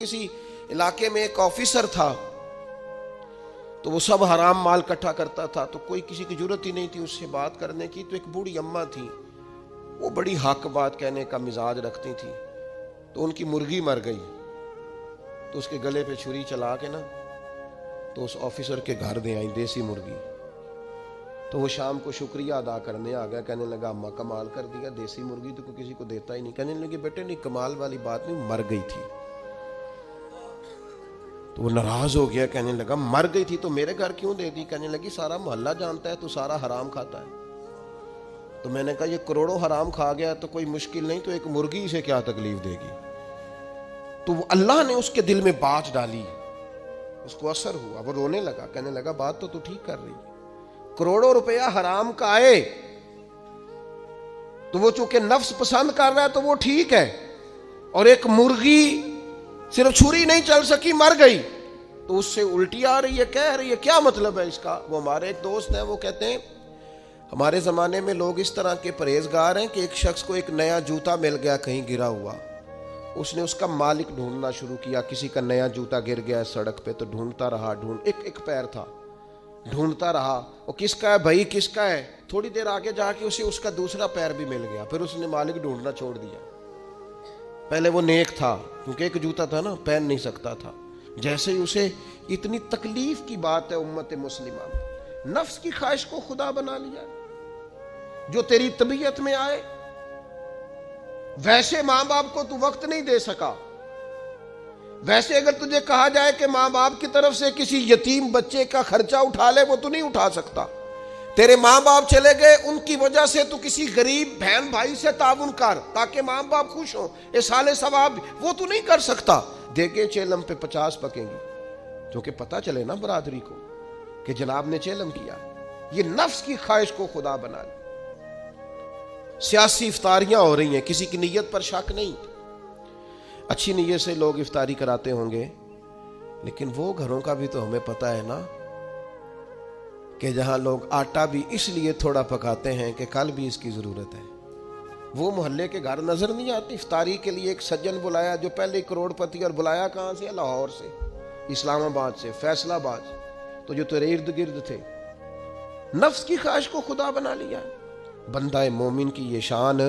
کسی علاقے میں ایک آفیسر تھا تو وہ سب حرام مال اکٹھا کرتا تھا، تو کوئی کسی کی ضرورت ہی نہیں تھی اس سے بات کرنے کی۔ تو ایک بوڑھی اماں تھی، وہ بڑی حق بات کہنے کا مزاج رکھتی تھی، تو ان کی مرغی مر گئی، تو اس کے گلے پہ چھری چلا کے نا تو اس آفیسر کے گھر دے آئی دیسی مرغی۔ تو وہ شام کو شکریہ ادا کرنے آ گیا، کہنے لگا اماں کمال کر دیا، دیسی مرغی تو کوئی کسی کو دیتا ہی نہیں۔ کہنے لگے بیٹے نہیں، کمال والی بات نہیں، مر گئی تھی۔ تو وہ ناراض ہو گیا، کہنے لگا مر گئی تھی تو میرے گھر کیوں دے دی؟ کہنے لگی سارا محلہ جانتا ہے تو سارا حرام کھاتا ہے۔ تو میں نے کہا یہ کروڑوں حرام کھا گیا تو کوئی مشکل نہیں، تو ایک مرغی سے کیا تکلیف دے گی؟ تو وہ اللہ نے اس کے دل میں بات ڈالی، اس کو اثر ہوا، وہ رونے لگا، کہنے لگا بات تو ٹھیک کر رہی ہے، کروڑوں روپیہ حرام کا آئے تو وہ چونکہ نفس پسند کر رہا ہے تو وہ ٹھیک ہے، اور ایک مرغی صرف چھری نہیں چل سکی، مر گئی، تو اس سے الٹی آ رہی ہے، کہہ رہی ہے کیا مطلب ہے اس کا؟ وہ ہمارے ایک دوست ہیں، وہ کہتے ہیں ہمارے زمانے میں لوگ اس طرح کے پرہیزگار ہیں کہ ایک شخص کو ایک نیا جوتا مل گیا کہیں گرا ہوا، اس نے اس کا مالک ڈھونڈنا شروع کیا، کسی کا نیا جوتا گر گیا سڑک پہ تو ڈھونڈتا رہا، ایک پیر تھا، ڈھونڈتا رہا، وہ کس کا ہے بھائی کس کا ہے؟ تھوڑی دیر آگے جا کے اسے اس کا دوسرا پیر بھی مل گیا، پھر اس نے مالک ڈھونڈنا چھوڑ دیا۔ پہلے وہ نیک تھا کیونکہ ایک جوتا تھا نا، پہن نہیں سکتا تھا، جیسے ہی اسے اتنی تکلیف کی بات ہے امت مسلمہ میں، نفس کی خواہش کو خدا بنا لیا، جو تیری طبیعت میں آئے ویسے ماں باپ کو تو وقت نہیں دے سکا، ویسے اگر تجھے کہا جائے کہ ماں باپ کی طرف سے کسی یتیم بچے کا خرچہ اٹھا لے وہ تو نہیں اٹھا سکتا، تیرے ماں باپ چلے گئے ان کی وجہ سے تو کسی غریب بہن بھائی سے تعاون کر تاکہ ماں باپ خوش ہوں، احسان ثواب وہ تو نہیں کر سکتا، دیکھے چیلم پہ 50 پکیں گی، کیونکہ پتہ چلے نا برادری کو کہ جناب نے چیلم کیا۔ یہ نفس کی خواہش کو خدا بنا لے۔ سیاسی افطاریاں ہو رہی ہیں، کسی کی نیت پر شک نہیں، اچھی نیت سے لوگ افطاری کراتے ہوں گے، لیکن وہ گھروں کا بھی تو ہمیں پتہ ہے نا کہ جہاں لوگ آٹا بھی اس لیے تھوڑا پکاتے ہیں کہ کل بھی اس کی ضرورت ہے۔ وہ محلے کے گھر نظر نہیں آتے؟ افطاری کے لیے ایک سجن بلایا جو پہلے کروڑ پتی، اور بلایا کہاں سے؟ لاہور سے، اسلام آباد سے، فیصل آباد سے، تو جو تیرے ارد گرد تھے۔ نفس کی خواہش کو خدا بنا لیا۔ بندہ مومن کی یہ شان